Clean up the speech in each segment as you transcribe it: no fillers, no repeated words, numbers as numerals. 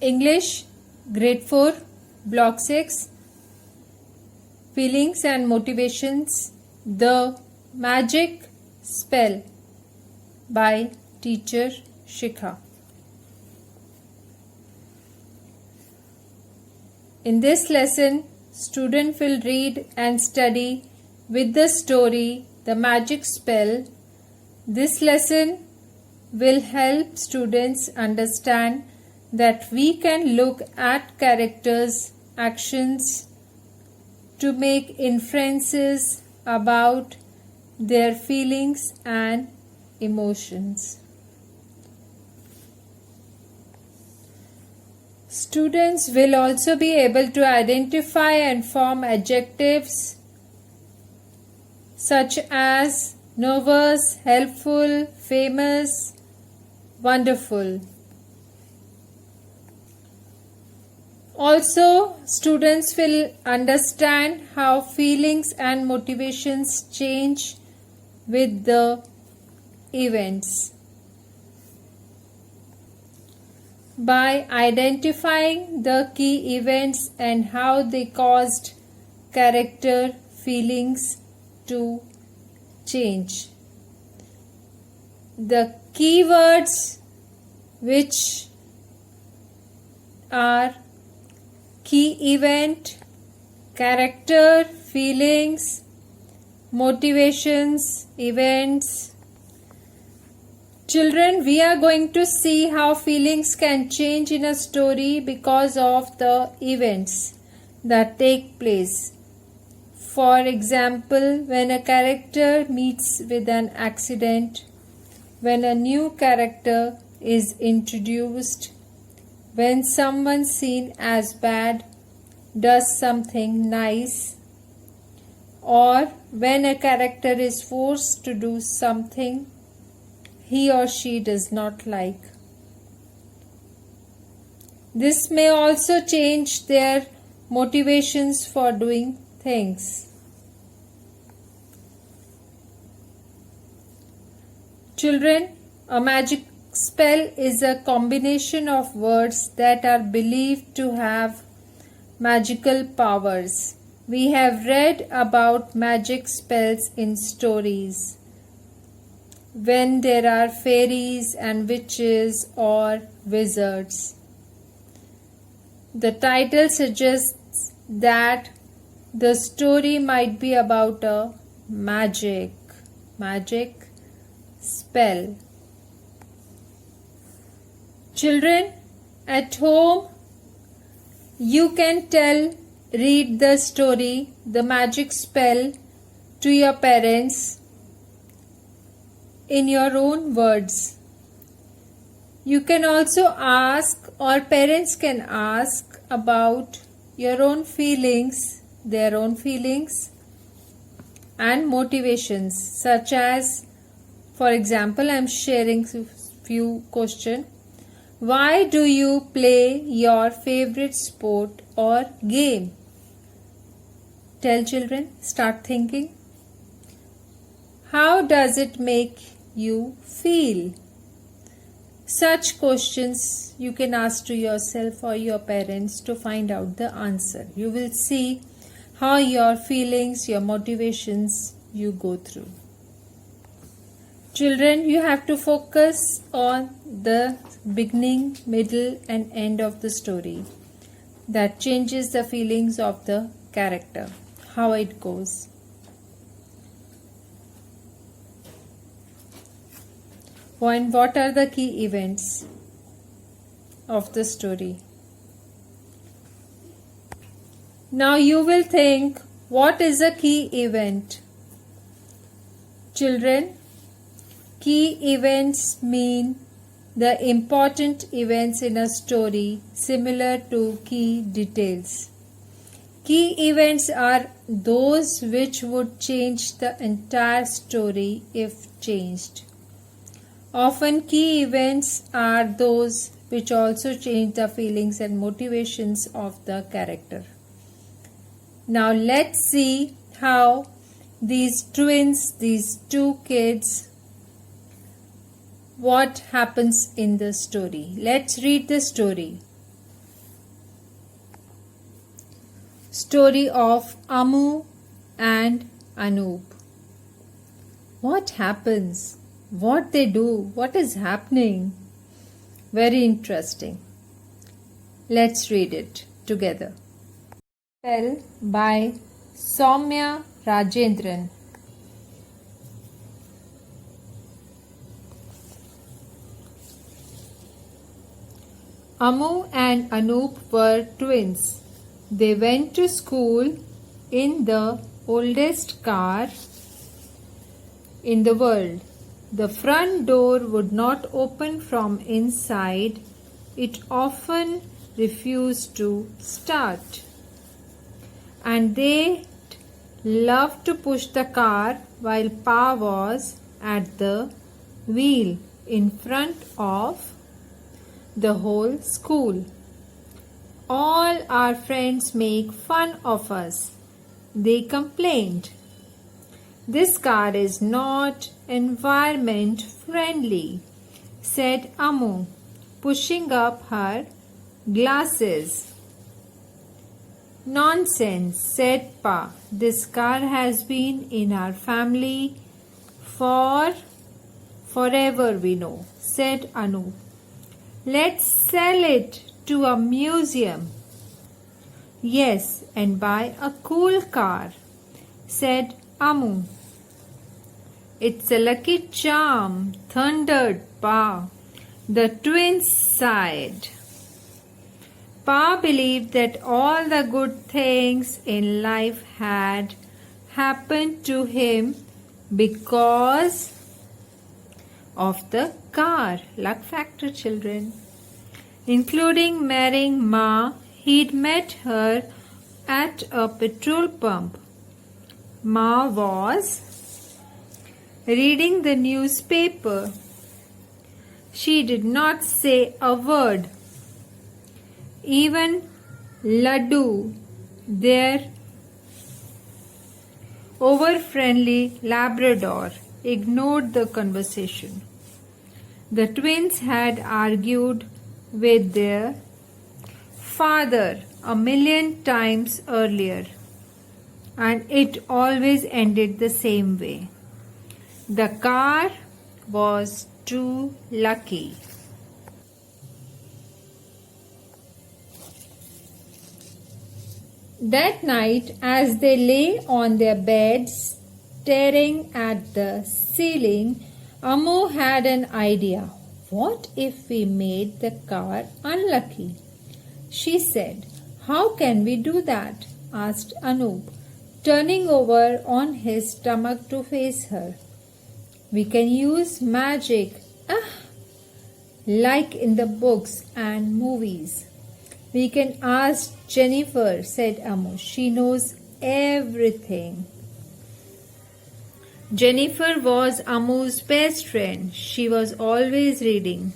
English, Grade 4, Block 6, Feelings and Motivations, The Magic Spell by Teacher Shikha. In this lesson, student will read and study with the story The Magic Spell. This lesson will help students understand that we can look at characters' actions to make inferences about their feelings and emotions. Students will also be able to identify and form adjectives such as nervous, helpful, famous, wonderful. Also, students will understand how feelings and motivations change with the events. By identifying the key events and how they caused character feelings to change. The keywords which are key event, character, feelings, motivations, events. Children, we are going to see how feelings can change in a story because of the events that take place. For example, when a character meets with an accident, when a new character is introduced, when someone seen as bad does something nice, or when a character is forced to do something he or she does not like. This may also change their motivations for doing things. Children, a magic spell is a combination of words that are believed to have magical powers. We have read about magic spells in stories when there are fairies and witches or wizards. The title suggests that the story might be about a magic spell. Children, at home, you can read the story, The Magic Spell, to your parents in your own words. You can also ask, or parents can ask, about your own feelings, their own feelings and motivations, such as, for example, I am sharing few questions. Why do you play your favorite sport or game? Tell children, start thinking. How does it make you feel? Such questions you can ask to yourself or your parents to find out the answer. You will see how your feelings, your motivations you go through. Children, you have to focus on the beginning, middle and end of the story that changes the feelings of the character, how it goes. And what are the key events of the story? Now you will think, what is a key event? Children, key events mean the important events in a story, similar to key details. Key events are those which would change the entire story if changed. Often key events are those which also change the feelings and motivations of the character. Now let's see how these twins, these two kids, what happens in the story. Let's read the story. Story of Amu and Anoop. What happens? What they do? What is happening? Very interesting. Let's read it together. Spell by Soumya Rajendran. Amu and Anoop were twins. They went to school in the oldest car in the world. The front door would not open from inside. It often refused to start. And they loved to push the car while Pa was at the wheel in front of the whole school. All our friends make fun of us, they complained. This car is not environment friendly, said Amu, pushing up her glasses. Nonsense, said Pa. This car has been in our family for forever, we know, said Anu. Let's sell it to a museum. Yes, and buy a cool car, said Amu. It's a lucky charm, thundered Pa. The twins sighed. Pa believed that all the good things in life had happened to him because of the car. Luck factor, children. Including marrying Ma, he'd met her at a petrol pump. Ma was reading the newspaper. She did not say a word. Even Laddu, their over-friendly Labrador, ignored the conversation. The twins had argued with their father 1,000,000 times earlier, and it always ended the same way. The car was too lucky. That night, as they lay on their beds staring at the ceiling, Amu had an idea. What if we made the car unlucky? She said. How can we do that? Asked Anoop, turning over on his stomach to face her. We can use magic, like in the books and movies. We can ask Jennifer, said Amu. She knows everything. Jennifer was Amu's best friend. She was always reading.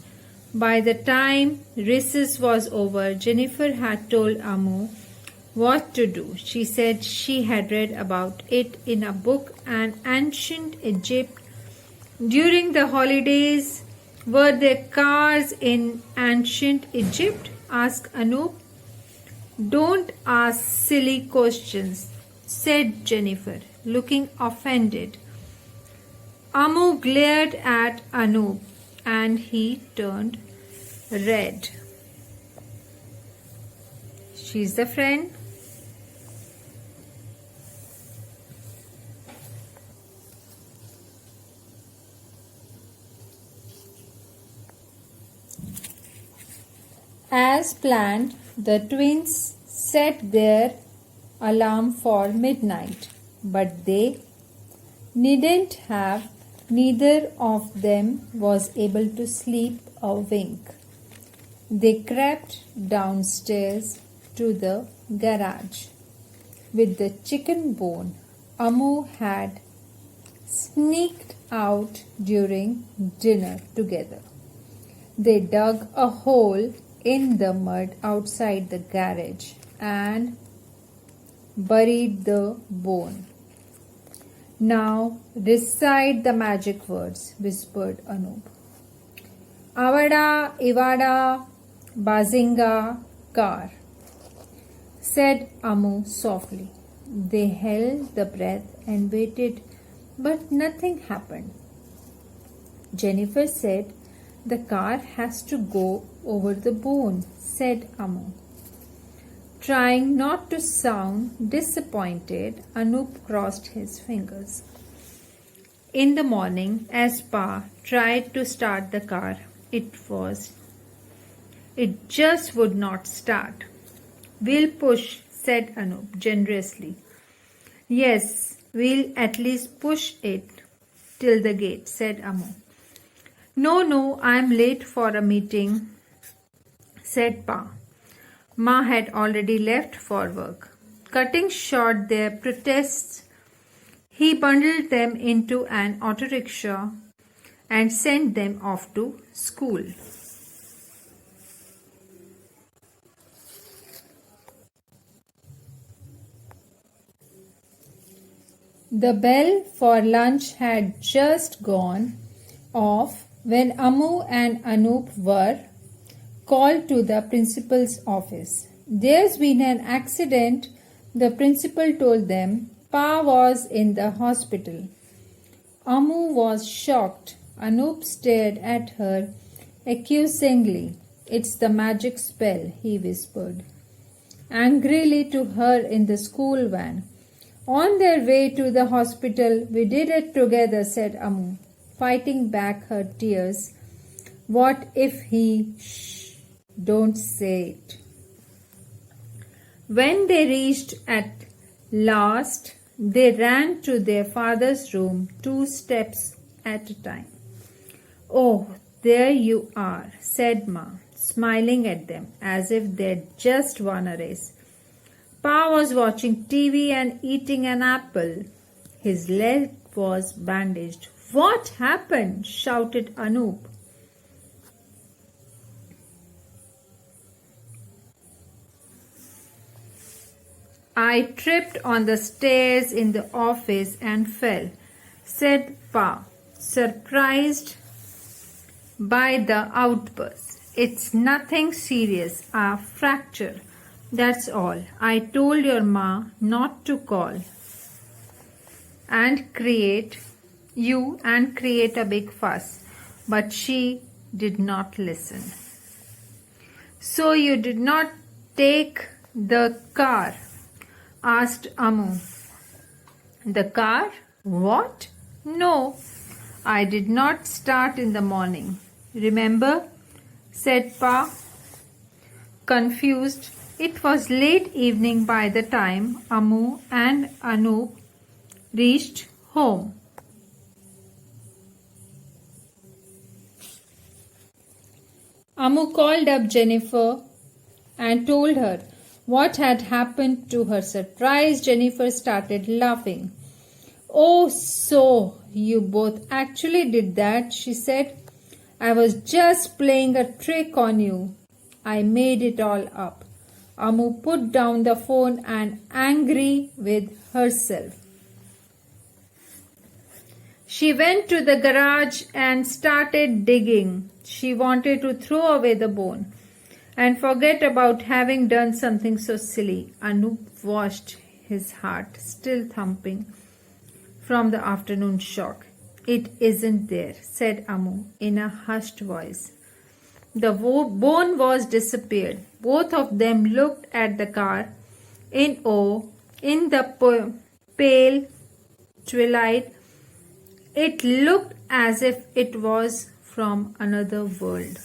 By the time recess was over, Jennifer had told Amu what to do. She said she had read about it in a book on ancient Egypt. During the holidays, were there cars in ancient Egypt? Asked Anoop. Don't ask silly questions, said Jennifer, looking offended. Amu glared at Anoop and he turned red. She's the friend. As planned, the twins set their alarm for midnight, but they needn't have. Neither of them was able to sleep a wink. They crept downstairs to the garage with the chicken bone Amu had sneaked out during dinner together. They dug a hole in the mud outside the garage and buried the bone. Now recite the magic words, whispered Anoop. Avada, Ivada, Bazinga, Car. said Amu softly. They held the breath and waited, but nothing happened. Jennifer said, "The car has to go over the bone," said Amu. Trying not to sound disappointed, Anup crossed his fingers. In the morning, as Pa tried to start the car, it just would not start. "We'll push," said Anup generously. "Yes, we'll at least push it till the gate," said Amu. No, I'm late for a meeting," said Pa. Ma had already left for work. Cutting short their protests, he bundled them into an auto rickshaw and sent them off to school. The bell for lunch had just gone off when Amu and Anup were called to the principal's office. "There's been an accident," the principal told them. "Pa was in the hospital." Amu was shocked. Anup stared at her accusingly. "It's the magic spell," he whispered angrily to her in the school van. On their way to the hospital, "We did it together," said Amu, fighting back her tears. "What if he..." "Shh, don't say it." When they reached at last, they ran to their father's room 2 steps at a time. "Oh, there you are," said Ma, smiling at them as if they'd just won a race. Pa was watching TV and eating an apple. His leg was bandaged. "What happened?" shouted Anup. "I tripped on the stairs in the office and fell," said Pa, surprised by the outburst. "It's nothing serious, a fracture. That's all. I told your ma not to call and create a big fuss, but she did not listen." "So you did not take the car?" asked Amu. "The car? What? No, I did not start in the morning. Remember?" said Pa, confused. It was late evening by the time Amu and Anup reached home. Amu called up Jennifer and told her what had happened. To her surprise, Jennifer started laughing. "Oh, so you both actually did that," she said. "I was just playing a trick on you. I made it all up." Amu put down the phone and angry with herself. She went to the garage and started digging. She wanted to throw away the bone and forget about having done something so silly. Anup watched, his heart still thumping from the afternoon shock. "It isn't there," said Amu in a hushed voice. The bone was disappeared. Both of them looked at the car in awe. In the pale twilight, it looked as if it was from another world.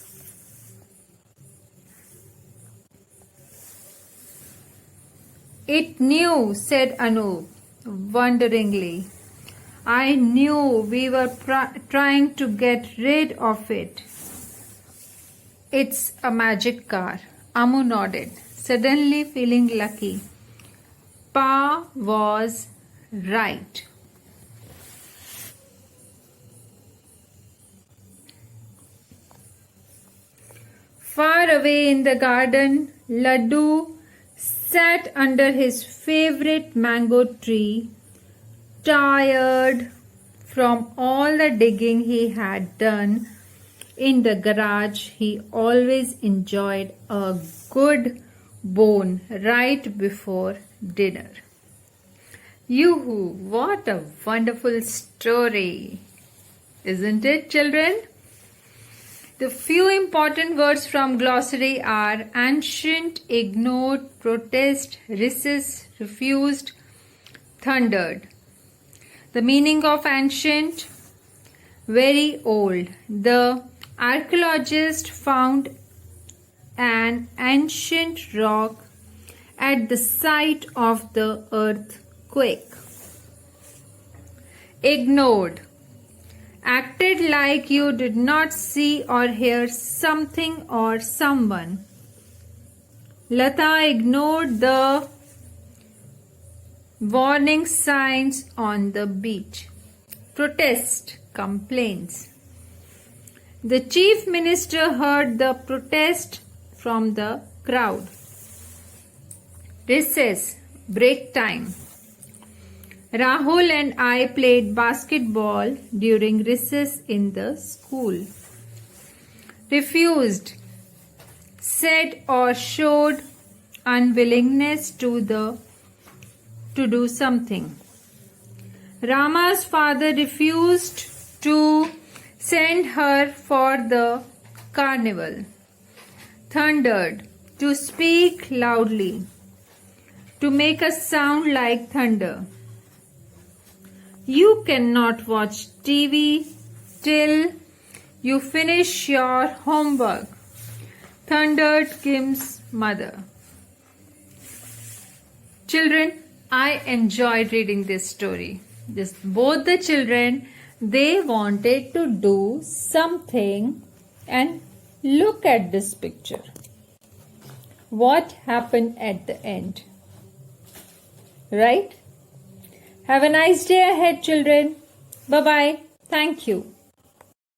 "It knew," said Anup wonderingly. "I knew we were trying to get rid of it." "It's a magic car." Amu nodded, suddenly feeling lucky. Pa was right. Far away in the garden, Laddu sat under his favorite mango tree, tired from all the digging he had done in the garage. He always enjoyed a good bone right before dinner. Yoo-hoo, what a wonderful story! Isn't it, children? The few important words from glossary are ancient, ignored, protest, resist, refused, thundered. The meaning of ancient, very old. The archaeologist found an ancient rock at the site of the earthquake. Ignored. Acted like you did not see or hear something or someone. Lata ignored the warning signs on the beach. Protest. Complaints. The chief minister heard the protest from the crowd. Recess. Break time. Rahul and I played basketball during recess in the school. Refused. Said or showed unwillingness to do something. Rama's father refused to send her for the carnival. Thundered. To speak loudly. To make a sound like thunder. You cannot watch TV till you finish your homework. Thundered Kim's mother. Children, I enjoyed reading this story. Both the children, they wanted to do something, and look at this picture. What happened at the end? Right? Have a nice day ahead, children. Bye-bye. Thank you.